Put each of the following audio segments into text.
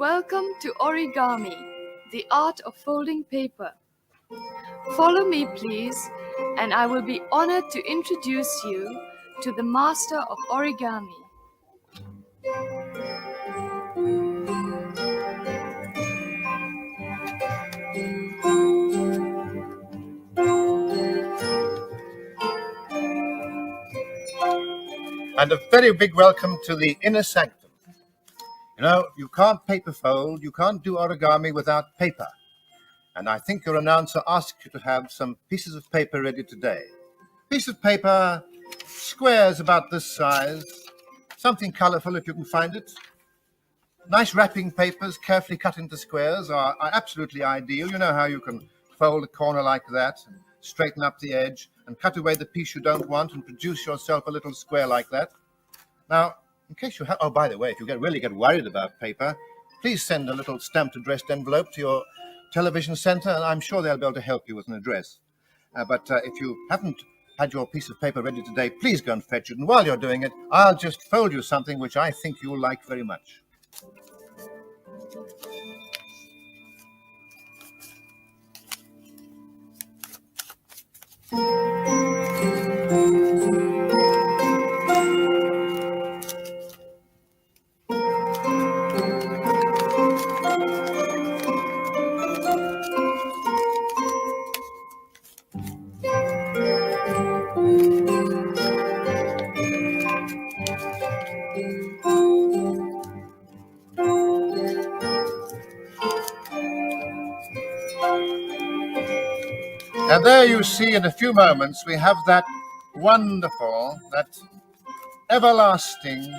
Welcome to Origami, the art of folding paper. Follow me, please, and I will be honored to introduce you to the master of origami. And a very big welcome to the inner sanctum. You know, you can't paper fold, you can't do origami without paper. And I think your announcer asked you to have some pieces of paper ready today. Piece of paper, squares about this size, something colorful if you can find it. Nice wrapping papers, carefully cut into squares, are absolutely ideal. You know how you can fold a corner like that, and straighten up the edge, and cut away the piece you don't want, and produce yourself a little square like that. Now, in case you have, oh, by the way, if you really get worried about paper, please send a little stamped addressed envelope to your television center, and I'm sure they'll be able to help you with an address. But if you haven't had your piece of paper ready today, please go and fetch it. And while you're doing it, I'll just fold you something which I think you'll like very much. And there you see, in a few moments, we have that wonderful, that everlasting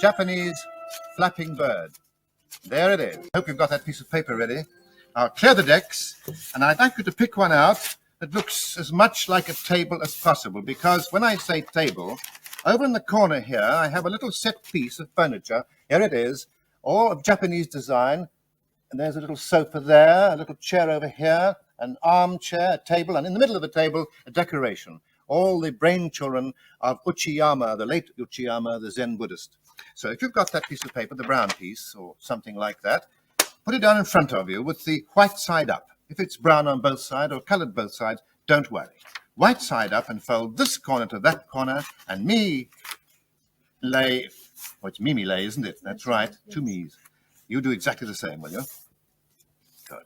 Japanese flapping bird. There it is. I hope you've got that piece of paper ready. I'll clear the decks, and I'd like you to pick one out that looks as much like a table as possible, because when I say table, over in the corner here, I have a little set piece of furniture. Here it is, all of Japanese design. And there's a little sofa there, a little chair over here, an armchair, a table, and in the middle of the table, a decoration. All the brainchildren of Uchiyama, the late Uchiyama, the Zen Buddhist. So if you've got that piece of paper, the brown piece, or something like that, put it down in front of you with the white side up. If it's brown on both sides or colored both sides, don't worry. White side up and fold this corner to that corner, and me lay, well, it's Mimi lay, isn't it? That's right, two me's. You do exactly the same, will you? Good.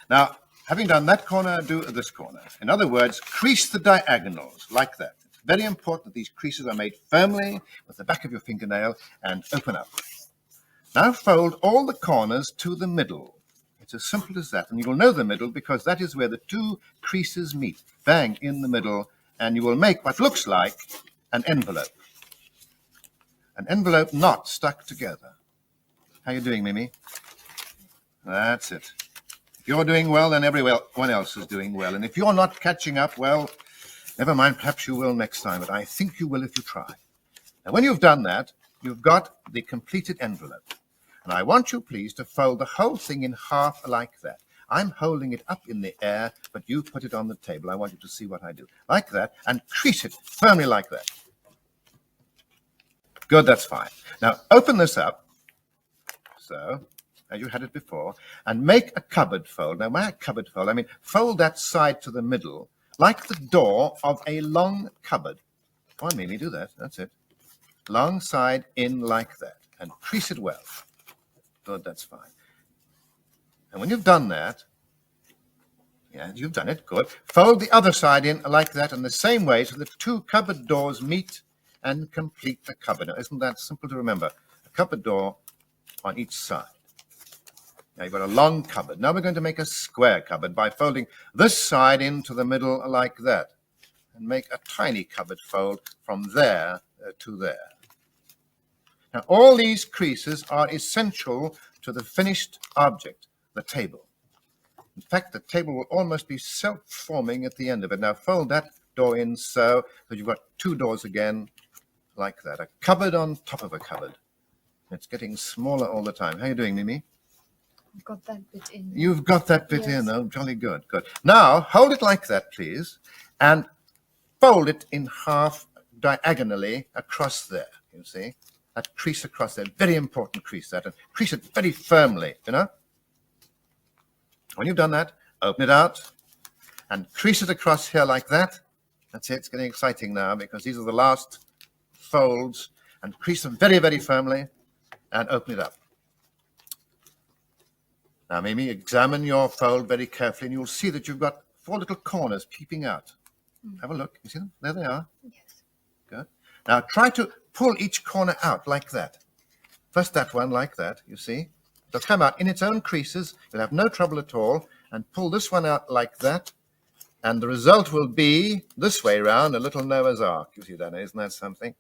Now, having done that corner, do this corner. In other words, crease the diagonals like that. It's very important that these creases are made firmly with the back of your fingernail and open up. Now fold all the corners to the middle. It's as simple as that. And you will know the middle because that is where the two creases meet. Bang in the middle. And you will make what looks like an envelope. An envelope not stuck together. How you doing, Mimi? That's it. If you're doing well, then everyone else is doing well. And if you're not catching up, well, never mind, perhaps you will next time, but I think you will if you try. Now, when you've done that, you've got the completed envelope. And I want you, please, to fold the whole thing in half like that. I'm holding it up in the air, but you put it on the table. I want you to see what I do. Like that, and crease it firmly like that. Good, that's fine. Now, open this up. So, as you had it before, and make a cupboard fold. Now, by a cupboard fold, I mean fold that side to the middle, like the door of a long cupboard. Go on, Mimi, do that. That's it. Long side in like that, and crease it well. Good, that's fine. And when you've done that, yeah, you've done it, good. Fold the other side in like that, in the same way, so the two cupboard doors meet and complete the cupboard. Now, isn't that simple to remember? A cupboard door on each side. Now you've got a long cupboard. Now we're going to make a square cupboard by folding this side into the middle like that, and make a tiny cupboard fold from there to there. Now all these creases are essential to the finished object, the table. In fact, the table will almost be self-forming at the end of it. Now fold that door in so that you've got two doors again like that. A cupboard on top of a cupboard. It's getting smaller all the time. How are you doing, Mimi? I've got that bit in. You've got that bit in. Oh, jolly good. Good. Now, hold it like that, please, and fold it in half diagonally across there, you see. that crease across there. Very important crease that, and crease it very firmly, you know. When you've done that, open it out and crease it across here like that. That's it. It's getting exciting now because these are the last folds, and crease them very, very firmly and open it up. Now, Mimi, examine your fold very carefully and you'll see that you've got 4 little corners peeping out. Have a look. You see them? There they are. Yes. Good. Now, try to pull each corner out like that. First that one like that, you see. It'll come out in its own creases. You'll have no trouble at all. And pull this one out like that. And the result will be this way round, a little Noah's Ark. You see that, isn't that something?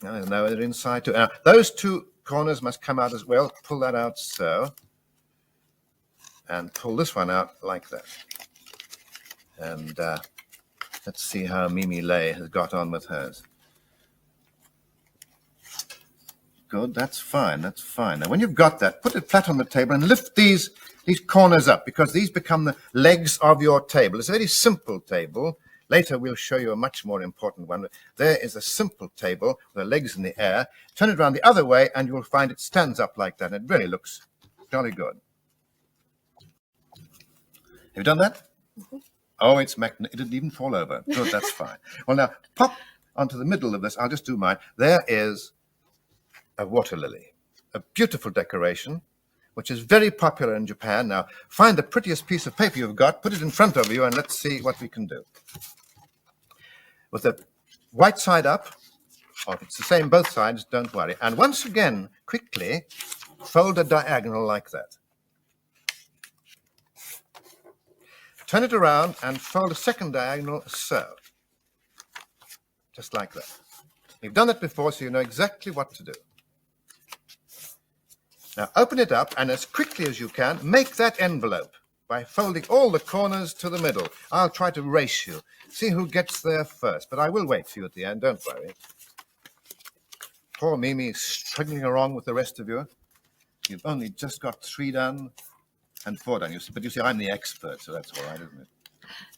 Now, there's Noah inside too. Now, those 2 corners must come out as well. Pull that out so. And pull this one out like that. And let's see how Mimi Lay has got on with hers. Good, that's fine, that's fine. Now, when you've got that, put it flat on the table and lift these corners up, because these become the legs of your table. It's a very simple table. Later, we'll show you a much more important one. There is a simple table with the legs in the air. Turn it around the other way, and you'll find it stands up like that. It really looks jolly good. Have you done that? Mm-hmm. Oh, it didn't even fall over. Good, that's fine. Well, now, pop onto the middle of this. I'll just do mine. There is a water lily, a beautiful decoration, which is very popular in Japan. Now, find the prettiest piece of paper you've got, put it in front of you, and let's see what we can do. With the white side up, or if it's the same both sides, don't worry. And once again, quickly, fold a diagonal like that. Turn it around and fold a second diagonal so. Just like that. You've done that before, so you know exactly what to do. Now open it up, and as quickly as you can, make that envelope by folding all the corners to the middle. I'll try to race you. See who gets there first, but I will wait for you at the end, don't worry. Poor Mimi is struggling along with the rest of you. You've only just got 3 done. And 4 done, but you see, I'm the expert, so that's all right, isn't it?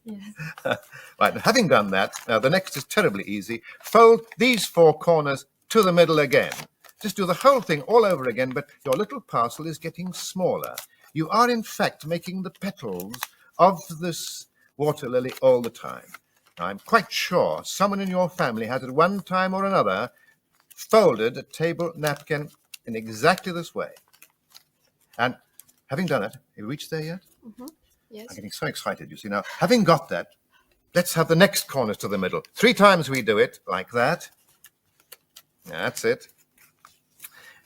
Yes. Right, having done that, now the next is terribly easy. Fold these 4 corners to the middle again. Just do the whole thing all over again, but your little parcel is getting smaller. You are, in fact, making the petals of this water lily all the time. Now, I'm quite sure someone in your family has at one time or another folded a table napkin in exactly this way. And having done it, have you reached there yet? Mm-hmm. Yes. I'm getting so excited, you see. Now, having got that, let's have the next corners to the middle. 3 times we do it, like that. That's it.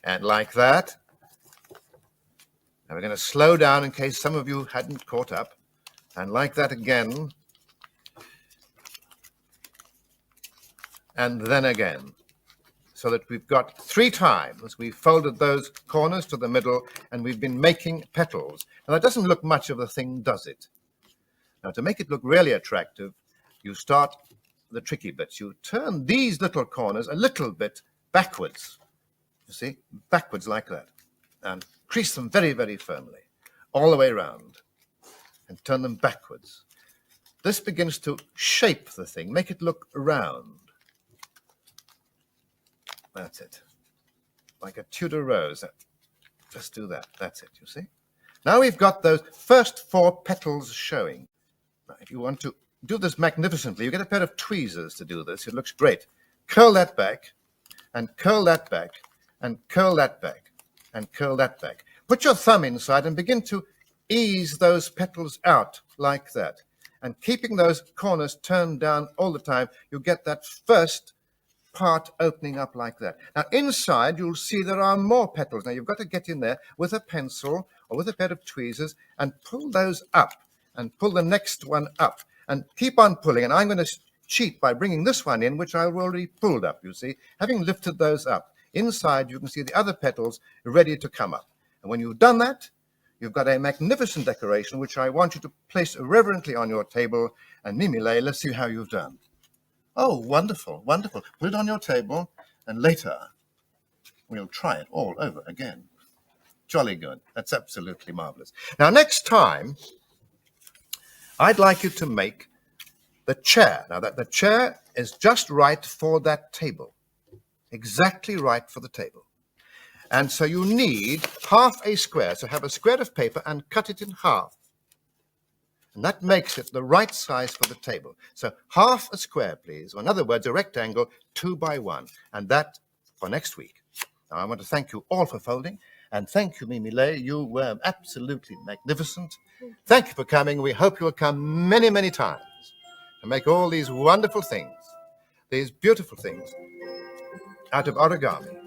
And like that. Now we're going to slow down in case some of you hadn't caught up. And like that again. And then again. So that we've got 3 times we've folded those corners to the middle, and we've been making petals. Now that doesn't look much of a thing, does it? Now to make it look really attractive, you start the tricky bits. You turn these little corners a little bit backwards. You see, backwards like that. And crease them very, very firmly, all the way around. And turn them backwards. This begins to shape the thing, make it look round. That's it. Like a Tudor rose. Just do that. That's it, you see. Now we've got those first 4 petals showing. Now, if you want to do this magnificently, you get a pair of tweezers to do this. It looks great. Curl that back, and curl that back, and curl that back, and curl that back. Put your thumb inside and begin to ease those petals out like that. And keeping those corners turned down all the time, you get that first part opening up like that. Now inside you'll see there are more petals. Now you've got to get in there with a pencil or with a pair of tweezers and pull those up and pull the next one up and keep on pulling. And I'm going to cheat by bringing this one in, which I've already pulled up, you see. Having lifted those up, inside you can see the other petals ready to come up. And when you've done that, you've got a magnificent decoration which I want you to place reverently on your table. And Mimi Lay, let's see how you've done. Oh, wonderful, wonderful. Put it on your table, and later we'll try it all over again. Jolly good. That's absolutely marvelous. Now, next time, I'd like you to make the chair. Now, the chair is just right for that table. exactly right for the table. And so you need half a square. So have a square of paper and cut it in half. And that makes it the right size for the table. So half a square, please, or in other words, a rectangle 2 by 1. And that for next week. Now, I want to thank you all for folding. And thank you, Mimi Lay. You were absolutely magnificent. Thank you for coming. We hope you'll come many, many times and make all these wonderful things, these beautiful things out of origami.